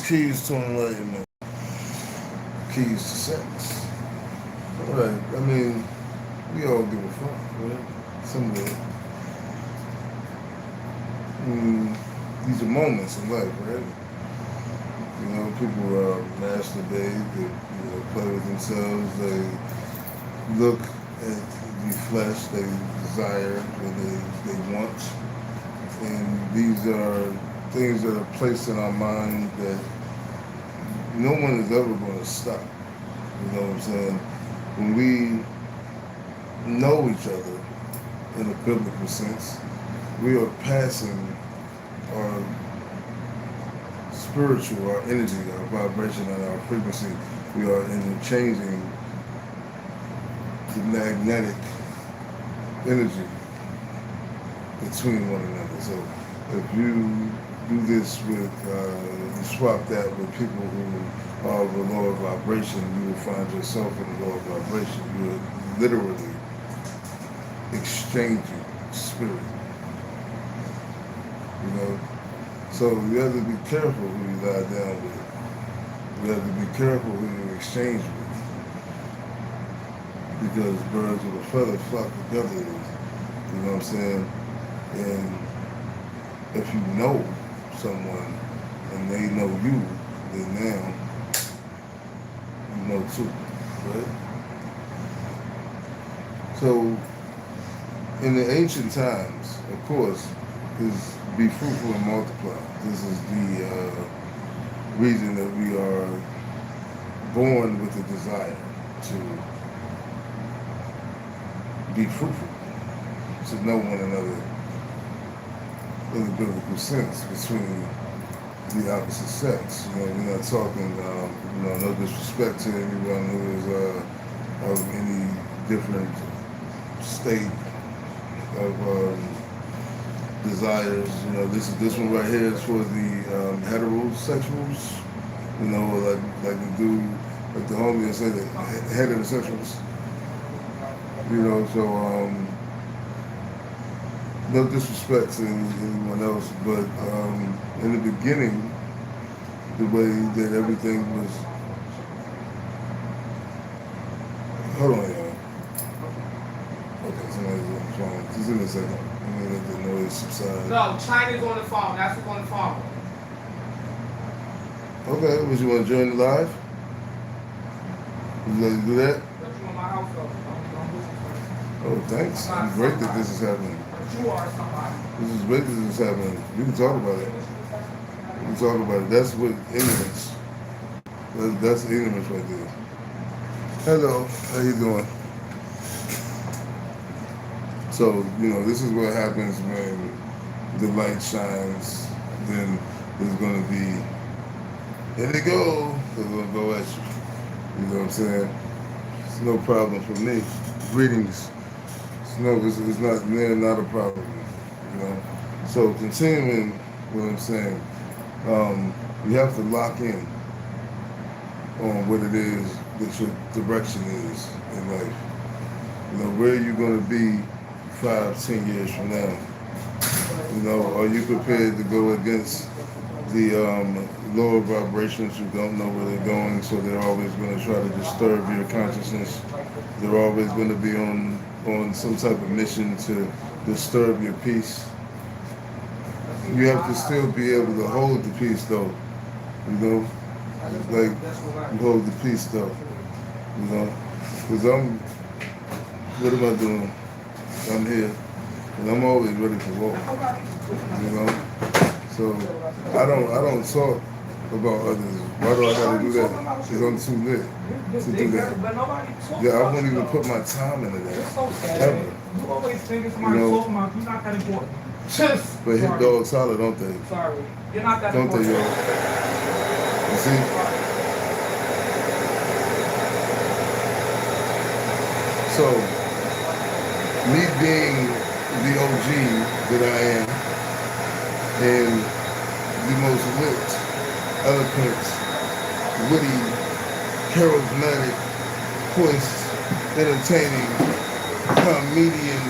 keys to enlightenment, keys to sex. Right. I mean, we all give a fuck, right? Somewhere. These are moments in life, right? You know, people masturbate, they play with themselves, they look at the flesh, they desire, and they want. And these are things that are placed in our mind that no one is ever going to stop. You know what I'm saying? When we know each other in a biblical sense, we are passing our spiritual, our energy, our vibration, and our frequency. We are interchanging the magnetic energy between one another. So if you do this with, you swap that with people who are of the lower vibration, you will find yourself in the lower vibration. You are literally exchanging spirit. You know? So you have to be careful who you lie down with. You have to be careful who you exchange with. Because birds with a feather flock together. You know what I'm saying? And if you know someone and they know you, then now you know too, right? So in the ancient times, of course, is be fruitful and multiply. This is the reason that we are born with a desire to be fruitful, to know one another in the biblical sense between the opposite sex. You know, we're not talking, no disrespect to anyone who is of any different state of desires. You know, this one right here is for the heterosexuals. You know, like the dude, like the homie that said it, heterosexuals. You know, so no disrespect to anyone else, but in the beginning, the way that everything was. Hold on, y'all. Okay, somebody's on the phone. Just in a second. I'm gonna let the noise subside. No, China's on the phone. That's what's on the phone. Okay, would you want to join the live? Would you like to do that? But you in my house, though. Don't listen to Oh, thanks. I'm not It's great that somebody. this is happening. But you are somebody. This is great that this is happening. You can talk about it. You can talk about it. That's what ignorance. That's ignorance right there. Hello, how you doing? So, you know, this is what happens when the light shines. Then there's going to be, here they go. They're going to go at you. You know what I'm saying? It's no problem for me. Greetings. It's not a problem. You know? So, continuing what I'm saying, you have to lock in on what it is that your direction is in life. You know, where are you going to be 5, 10 years from now? You know, are you prepared to go against the lower vibrations who don't know where they're going, so they're always going to try to disturb your consciousness? They're always going to be on some type of mission to disturb your peace. You have to still be able to hold the peace, though. You know, like you hold the peace, though. You know, because what am I doing? I'm here, and I'm always ready for war. You know, so I don't talk about others. Why do I gotta do that? Because I'm too lit to do that. Yeah, I won't even put my time into that ever. You always think it's You somebody know, talking about you. Not that important. but hit dog solid, don't they? Sorry. You're not that Don't they, important. y'all? You see? So, me being the OG that I am, and the most lit, eloquent, witty, charismatic, poised, entertaining, comedian,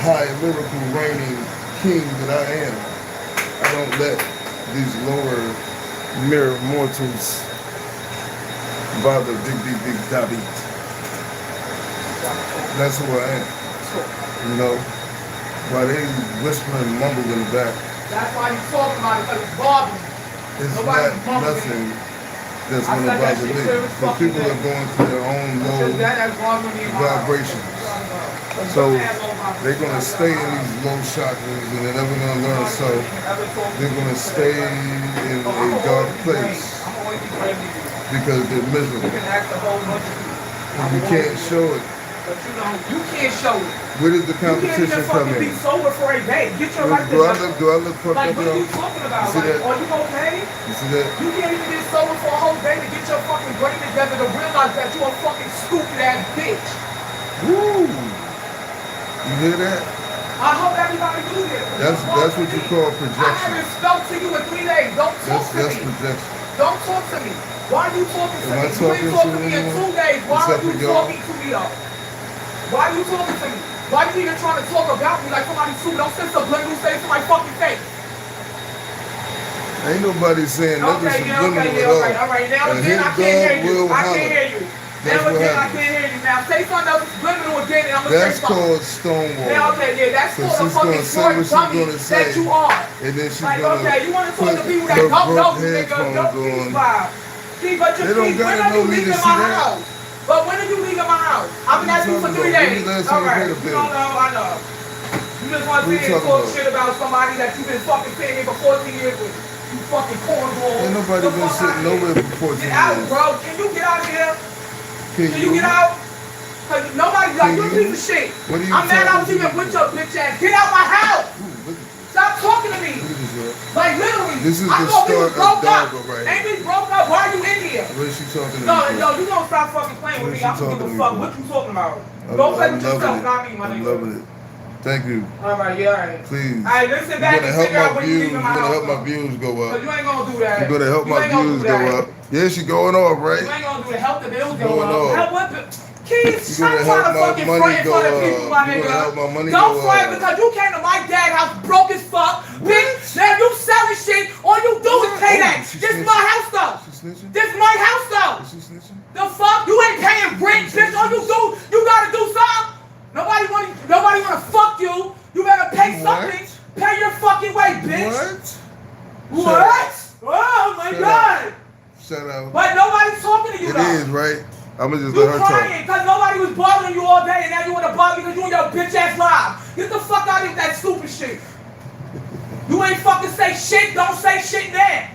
high lyrical reigning king that I am, I don't let these lower mere mortals bother big David. That's who I am. You know, while they whisper and mumble in the back, That's why you talking about it, because it's bothering you. it's Nobody's not mumbling. nothing that's I going to said that bother shit me. clear as But fuck people today. are going through their own Because low that's bothering me in my house. vibrations. So they're going to stay in these low chakras and they're never going to learn. So they're going to stay in a dark place I'm always be brave with you. because they're You miserable. can ask a whole bunch of people. And you can't show it. But you can't show it. Where does the You can't competition even come fucking be in? sober for a day. Get your life Do I together. look fucked Like, up, what are y'all? you talking about? You see Like, that? are you okay? You see that? You can't even get sober for a whole day to get your fucking brain together to realize that you a fucking stupid ass bitch. Woo! You hear that? I hope everybody do this. That's what you call I projection. haven't spoke to you in 3 days. Don't talk to That's me. projection. Don't talk to me. Why are you talking to Am I me? You talking ain't to talking to me in anyone? 2 days. Why Except are you for y'all? talking to me though? Why are you talking to me? Why you even trying to talk about me like somebody stupid? Don't send subliminal statements to my fucking face. Ain't nobody saying nothing subliminal at all. All right. Now A again, hit I can't hear dog you. will I can't holler. hear you. That's Now what again, I happens. can't hear you. Now say something else subliminal again, and I'm gonna That's say something. called stonewall. Now, okay, yeah, that's So called a she's gonna fucking say smart what she's dummy gonna say. that you are. And then she's Like, gonna okay, you want to talk put to people her that don't know broke you, nigga. headphones Don't on. keep vibe. See, but you They don't keep, when gotta are know you me to leaving see my that. house? But when are you leaving my house? I've been What asking you you for talking 3 about? When days. the last All time you right, paid a you bill? don't know, I know. You just want to What sit you here and talking talk about? shit about somebody that you've been fucking sitting here for 14 years with. You fucking cornball. Ain't nobody The been fuck sitting out of here. nowhere for 14 Get out, years. bro. Can you get out of here? Can Can you get out? Cause nobody, like, you're a you? piece of shit. What are you I'm mad I was talking even to? with your bitch ass. Get out my house. Ooh, look at this. Stop talking to me. Look at this, y'all. Like, literally. This is I the thought we was start of broke up. Doggo right Ain't here. we broke up? Why are you in here? What is she talking to No, me for? you gonna stop fucking playing with What me. is she I don't give talking to a me fuck. for? What you talking about? Go play with yourself, not me, my I'm nigga. loving it. Thank you. Alright, yeah, alright. Please. Alright, listen You're back gonna and help figure out my when you views. leaving You're my gonna house. help my views go Cause up. you ain't gonna do that. You're gonna help You my ain't gonna views do go that. up. Yeah, she going off, You right? ain't gonna do the help the bills go Going up. off. Help what? Keith, You stop gonna trying to help my fucking money front in go front of people, up. my You nigga. gonna help my money Don't go front up. because you came to my dad's house broke as fuck. Bitch, now you selling shit. All you do is pay Oh, that. she This snitching. my house though. She snitching? This my house though. Is she snitching? The fuck? You ain't paying rent, bitch. All you do, you gotta do something. Nobody wanna fuck you. You better pay What? something. Pay your fucking way, bitch. What? What? Oh my Shut God. Shut up. But nobody's talking to you It though. is, right? I'ma just You let her talk. crying because nobody was bothering you all day and now you want to bother me because you and your bitch ass live. Get the fuck out of that stupid shit. You ain't fucking say shit, don't say shit now.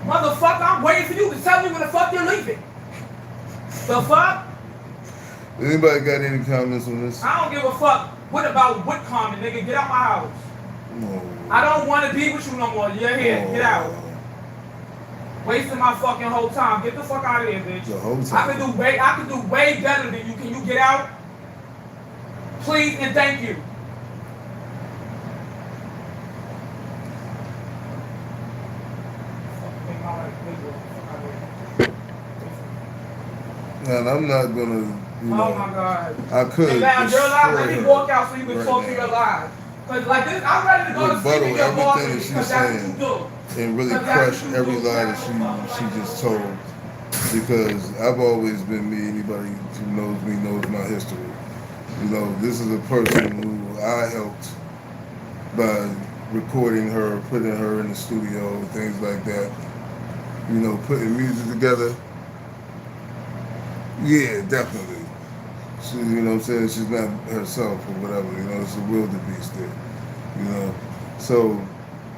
Motherfucker, I'm waiting for you to tell me when the fuck you're leaving. The fuck? Anybody got any comments on this? I don't give a fuck. What about what comment, nigga? Get out my house. No. I don't want to be with you no more. You're here. Get out. Wasting my fucking whole time. Get the fuck out of here, bitch. The whole I time. can do way better than you. Can you get out? Please and thank you. And I'm not gonna, you know. Oh my God. I could. And now you're alive. Let me destroy walk out so you can right talk to now. your lives. Cause like this, I'm ready to go to sleep Rebuttal in your everything boss that because she's that's saying. what you do. And really crush every lie that she just told. Because I've always been me. Anybody who knows me knows my history. You know, this is a person who I helped by recording her, putting her in the studio, things like that. You know, putting music together. Yeah, definitely. She, you know what I'm saying? She's not herself or whatever. You know, it's a wildebeest there. You know, so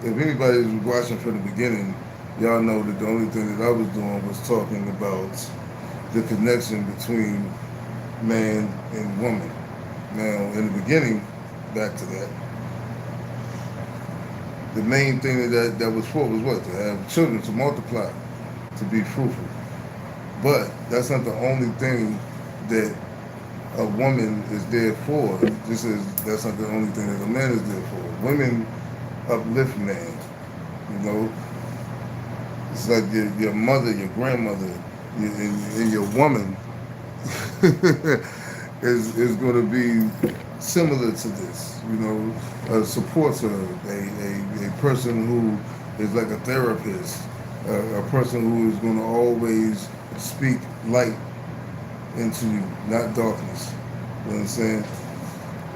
if anybody's watching from the beginning, y'all know that the only thing that I was doing was talking about the connection between man and woman. Now, in the beginning, back to that, the main thing that was for was what? To have children, to multiply, to be fruitful. But that's not the only thing that a woman is there for. That's not the only thing that a man is there for. Women uplift man. You know, it's like your mother, your grandmother, and your woman is going to be similar to this. You know, supports her, a person who is like a therapist, a person who is going to always speak light into you, not darkness. You know what I'm saying?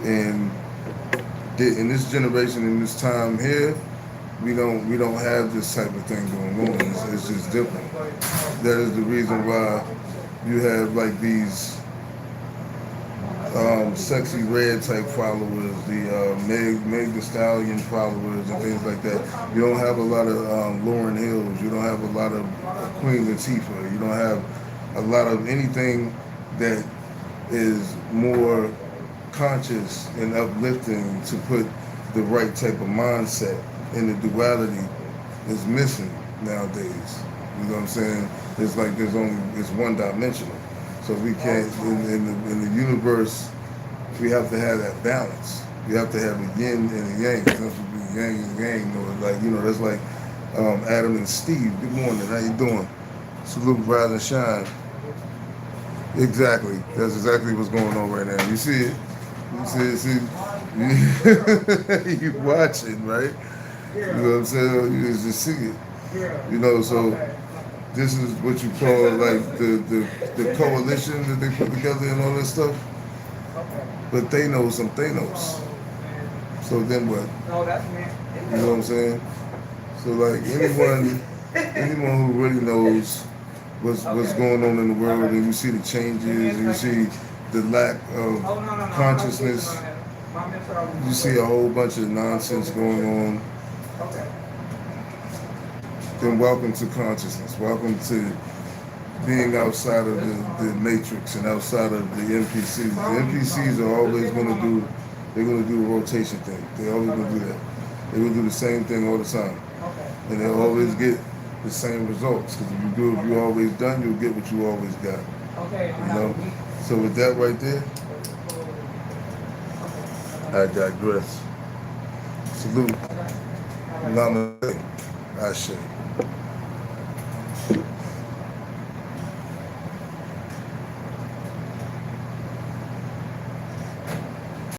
And in this generation, in this time here, we don't have this type of thing going on. It's just different. That is the reason why you have like these sexy red type followers, the Meg Thee Stallion followers, and things like that. You don't have a lot of Lauryn Hills. You don't have a lot of Queen Latifah. You don't have a lot of anything that is more conscious and uplifting to put the right type of mindset in the duality is missing nowadays. You know what I'm saying? It's like it's one dimensional. So we can't in the universe. We have to have that balance. You have to have a yin and a yang. That's what be yang and yang, or like that's like Adam and Steve. Good morning. How you doing? Salute, rise and shine. Exactly. That's exactly what's going on right now. You see it? You see it? You watching, right? You know what I'm saying? You just see it. So this is what you call like the coalition that they put together and all that stuff. But they know some Thanos. So then what? You know what I'm saying? So like anyone who really knows what's going on in the world, and you see the changes, and you see the lack of consciousness, you see a whole bunch of nonsense going on. Then welcome to consciousness. Welcome to being outside of the matrix and outside of the NPCs. The NPCs are always going to do, they're going to do a rotation thing. They're always going to do that. They're going to do the same thing all the time. And they'll always get the same results. Because if you've always done, you'll get what you always got. You know? So with that right there, I digress. Salute. Namaste. Ashe.